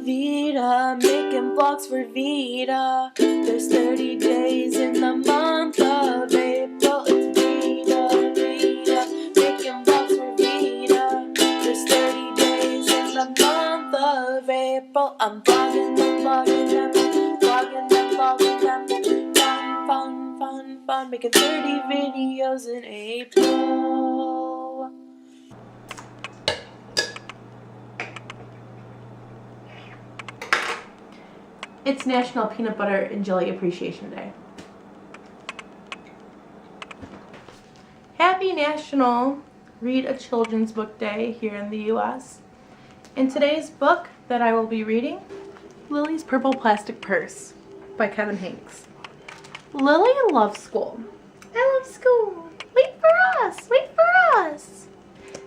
vida, making vlogs for Vida. There's 30 days in the month of April. It's Vida, making vlogs for Vida. There's 30 days in the month of April. I'm vlogging them, fun, making 30 videos in April. It's National Peanut Butter and Jelly Appreciation Day. Happy National Read a Children's Book Day here in the U.S. In today's book that I will be reading, Lily's Purple Plastic Purse by Kevin Hanks. Lily loves school. I love school. Wait for us. Wait for us.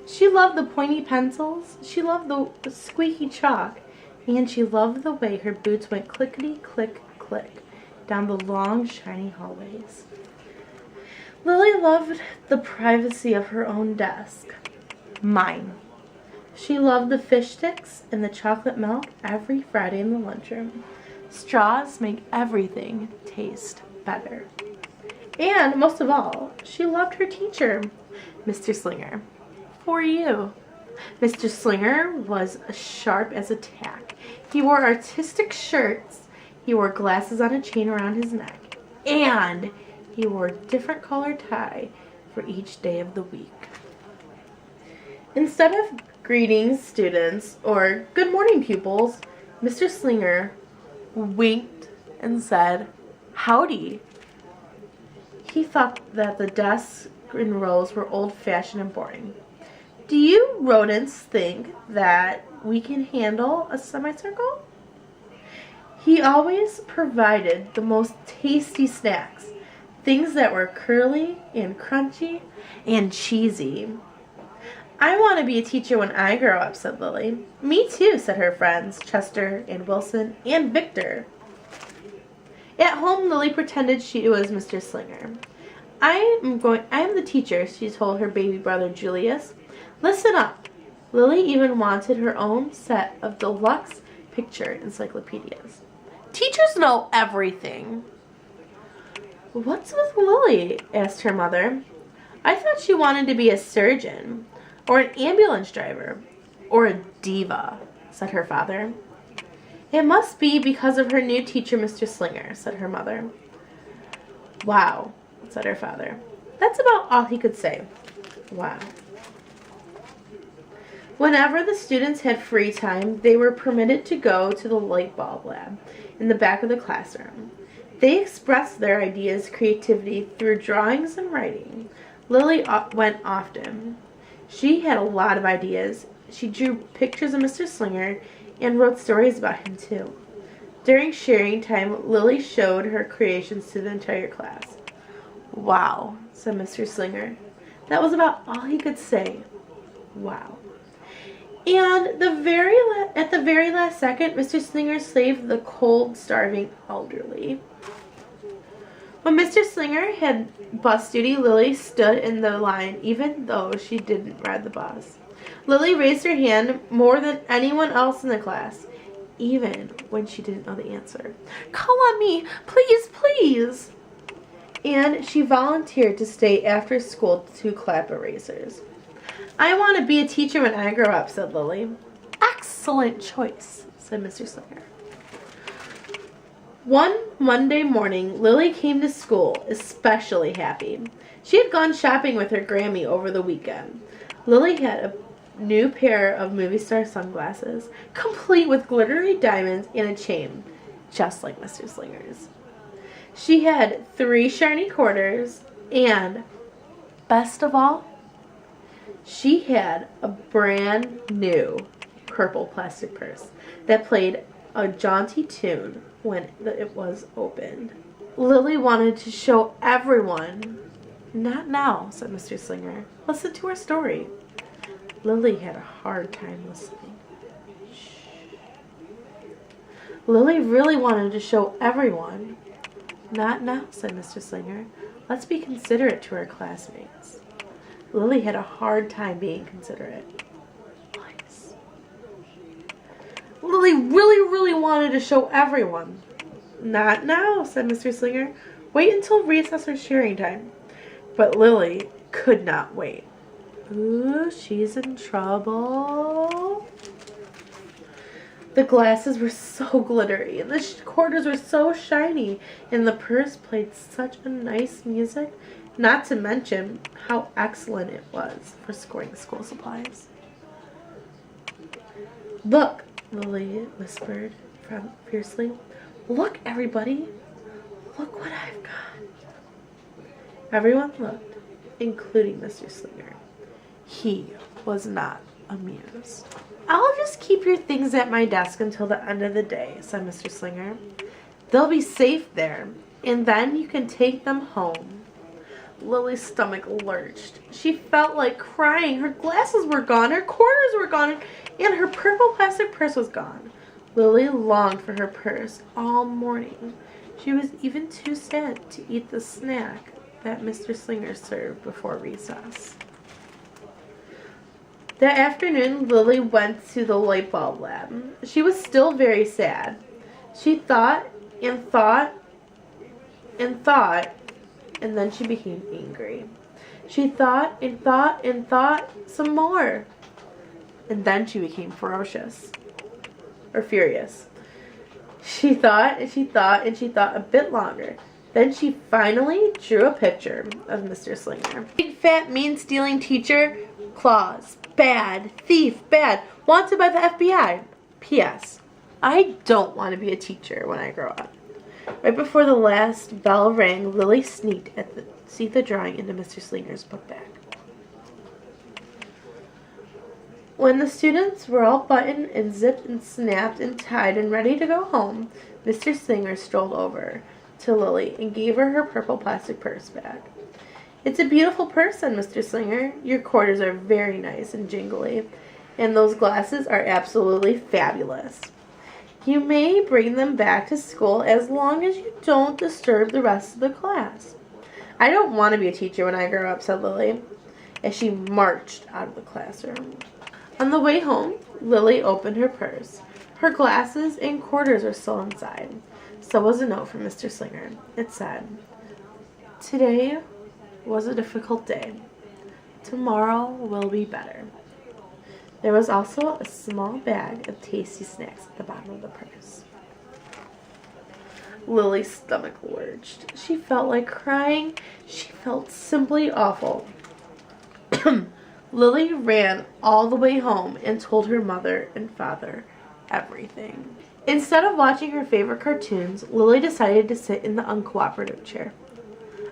She loved the pointy pencils. She loved the squeaky chalk. And she loved the way her boots went clickety-click-click down the long, shiny hallways. Lily loved the privacy of her own desk. Mine. She loved the fish sticks and the chocolate milk every Friday in the lunchroom. Straws make everything taste better. And most of all, she loved her teacher, Mr. Slinger. For you. Mr. Slinger was sharp as a tack. He wore artistic shirts, he wore glasses on a chain around his neck, and he wore a different colored tie for each day of the week. Instead of greetings, students, or good morning, pupils, Mr. Slinger winked and said, howdy. He thought that the desks in rows were old-fashioned and boring. Do you rodents think that we can handle a semicircle? He always provided the most tasty snacks, things that were curly and crunchy and cheesy. I want to be a teacher when I grow up, said Lily. Me too, said her friends, Chester and Wilson and Victor. At home, Lily pretended she was Mr. Slinger. I am the teacher, she told her baby brother Julius. Listen up. Lily even wanted her own set of deluxe picture encyclopedias. Teachers know everything. What's with Lily? Asked her mother. I thought she wanted to be a surgeon, or an ambulance driver, or a diva, said her father. It must be because of her new teacher, Mr. Slinger, said her mother. Wow, said her father. That's about all he could say. Wow. Whenever the students had free time, they were permitted to go to the light bulb lab in the back of the classroom. They expressed their ideas, creativity through drawings and writing. Lily went often. She had a lot of ideas. She drew pictures of Mr. Slinger and wrote stories about him too. During sharing time, Lily showed her creations to the entire class. Wow, said Mr. Slinger. That was about all he could say. Wow. And at the very last second, Mr. Slinger saved the cold, starving elderly. When Mr. Slinger had bus duty, Lily stood in the line even though she didn't ride the bus. Lily raised her hand more than anyone else in the class, even when she didn't know the answer. Call on me, please, please. And she volunteered to stay after school to clap erasers. I want to be a teacher when I grow up, said Lily. Excellent choice, said Mr. Slinger. One Monday morning, Lily came to school especially happy. She had gone shopping with her Grammy over the weekend. Lily had a new pair of movie star sunglasses, complete with glittery diamonds and a chain, just like Mr. Slinger's. She had 3 shiny quarters, and, best of all, she had a brand new purple plastic purse that played a jaunty tune when it was opened. Lily wanted to show everyone. Not now, said Mr. Slinger. Listen to her story. Lily had a hard time listening. Shh. Lily really wanted to show everyone. Not now, said Mr. Slinger. Let's be considerate to our classmates. Lily had a hard time being considerate. Nice. Lily really, wanted to show everyone. Not now, said Mr. Slinger. Wait until recess or sharing time. But Lily could not wait. Ooh, she's in trouble. The glasses were so glittery, and the quarters were so shiny, and the purse played such a nice music, not to mention how excellent it was for scoring school supplies. Look, Lily whispered fiercely. Look, everybody. Look what I've got. Everyone looked, including Mr. Slinger. He was not amused. I'll just keep your things at my desk until the end of the day, said Mr. Slinger. They'll be safe there, and then you can take them home. Lily's stomach lurched. She felt like crying. Her glasses were gone, her quarters were gone, and her purple plastic purse was gone. Lily longed for her purse all morning. She was even too sad to eat the snack that Mr. Slinger served before recess. That afternoon, Lily went to the light bulb lab. She was still very sad. She thought and thought and thought, and then she became angry. She thought and thought and thought some more, and then she became furious. She thought and she thought and she thought a bit longer. Then she finally drew a picture of Mr. Slinger. Big, fat, mean-stealing teacher, claws, bad, thief, bad, wanted by the FBI. P.S. I don't want to be a teacher when I grow up. Right before the last bell rang, Lily sneaked the drawing into Mr. Slinger's book bag. When the students were all buttoned and zipped and snapped and tied and ready to go home, Mr. Slinger strolled over to Lily and gave her her purple plastic purse bag. It's a beautiful purse, said Mr. Slinger. Your quarters are very nice and jingly, and those glasses are absolutely fabulous. You may bring them back to school as long as you don't disturb the rest of the class. I don't want to be a teacher when I grow up, said Lily, as she marched out of the classroom. On the way home, Lily opened her purse. Her glasses and quarters were still inside. So was a note from Mr. Slinger. It said, "Today was a difficult day. Tomorrow will be better." There was also a small bag of tasty snacks at the bottom of the purse. Lily's stomach lurched. She felt like crying. She felt simply awful. Lily ran all the way home and told her mother and father everything. Instead of watching her favorite cartoons, Lily decided to sit in the uncooperative chair.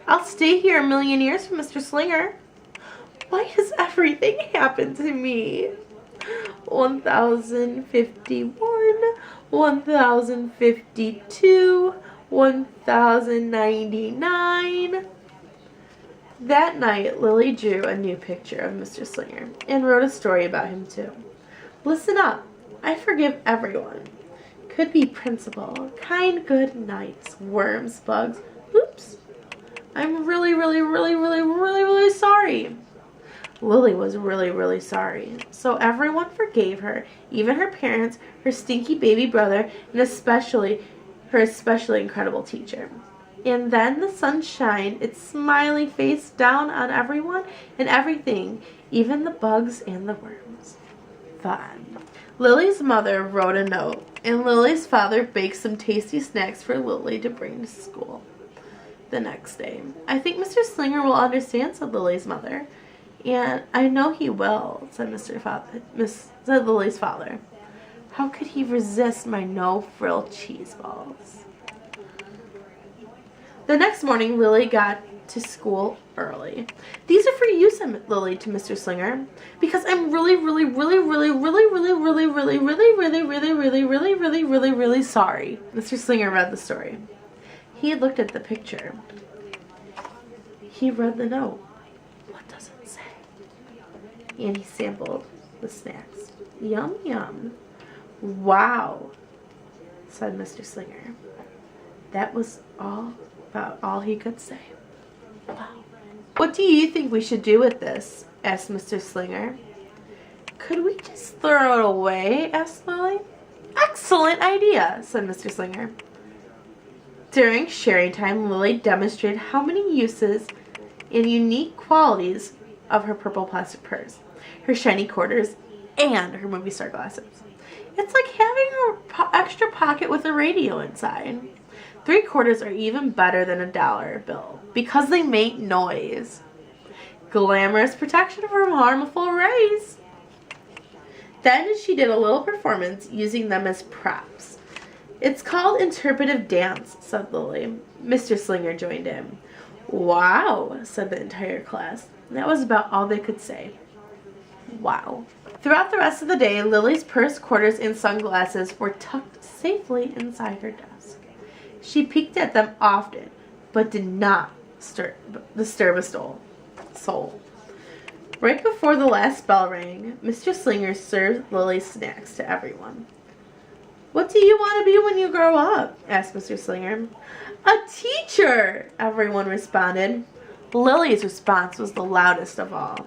I'll stay here a million years for Mr. Slinger. Why does everything happen to me? 1051, 1052, 1099. That night, Lily drew a new picture of Mr. Slinger and wrote a story about him too. Listen up. I forgive everyone. Could be principal, kind, good, nice, worms, bugs. Oops. I'm really sorry. Lily was really sorry. So everyone forgave her, even her parents, her stinky baby brother, and especially her especially incredible teacher. And then the sun shined its smiley face down on everyone and everything, even the bugs and the worms. Fun. Lily's mother wrote a note, and Lily's father baked some tasty snacks for Lily to bring to school the next day. I think Mr. Slinger will understand, said Lily's mother. And I know he will, said said Lily's father. How could he resist my no-frill cheese balls? The next morning, Lily got to school early. These are for you, said Lily to Mr. Slinger, because I'm really sorry. Mr. Slinger read the story. He looked at the picture. He read the note. What does it say? And he sampled the snacks. Yum, yum. Wow, said Mr. Slinger. That was about all he could say. Wow. What do you think we should do with this? Asked Mr. Slinger. Could we just throw it away? Asked Lily. Excellent idea, said Mr. Slinger. During sharing time, Lily demonstrated how many uses and unique qualities of her purple plastic purse, her shiny quarters, and her movie star glasses. It's like having an extra pocket with a radio inside. 3 quarters are even better than a dollar bill because they make noise. Glamorous protection from harmful rays. Then she did a little performance using them as props. It's called interpretive dance, said Lily. Mr. Slinger joined in. Wow, said the entire class. That was about all they could say. Wow. Throughout the rest of the day, Lily's purse, quarters, and sunglasses were tucked safely inside her desk. She peeked at them often, but did not disturb a soul. Right before the last bell rang, Mr. Slinger served Lily's snacks to everyone. What do you want to be when you grow up? Asked Mr. Slinger. A teacher, everyone responded. Lily's response was the loudest of all.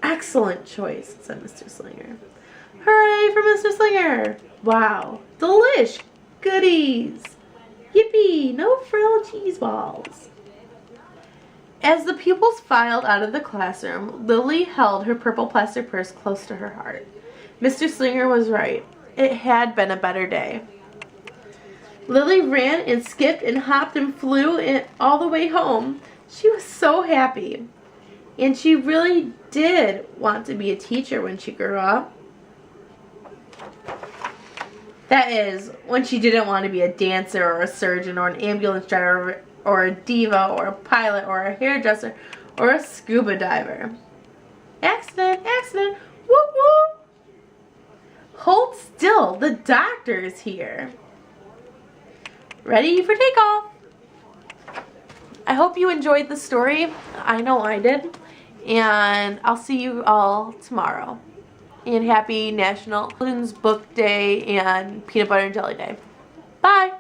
Excellent choice, said Mr. Slinger. Hooray for Mr. Slinger! Wow, delish! Goodies! Yippee! No frill cheese balls! As the pupils filed out of the classroom, Lily held her purple plastic purse close to her heart. Mr. Slinger was right. It had been a better day. Lily ran and skipped and hopped and flew all the way home. She was so happy. And she really did want to be a teacher when she grew up. That is, when she didn't want to be a dancer or a surgeon or an ambulance driver or a diva or a pilot or a hairdresser or a scuba diver. Accident, accident, whoop whoop. Hold still, the doctor is here. Ready for takeoff. I hope you enjoyed the story. I know I did. And I'll see you all tomorrow. And happy National Children's Book Day and Peanut Butter and Jelly Day. Bye!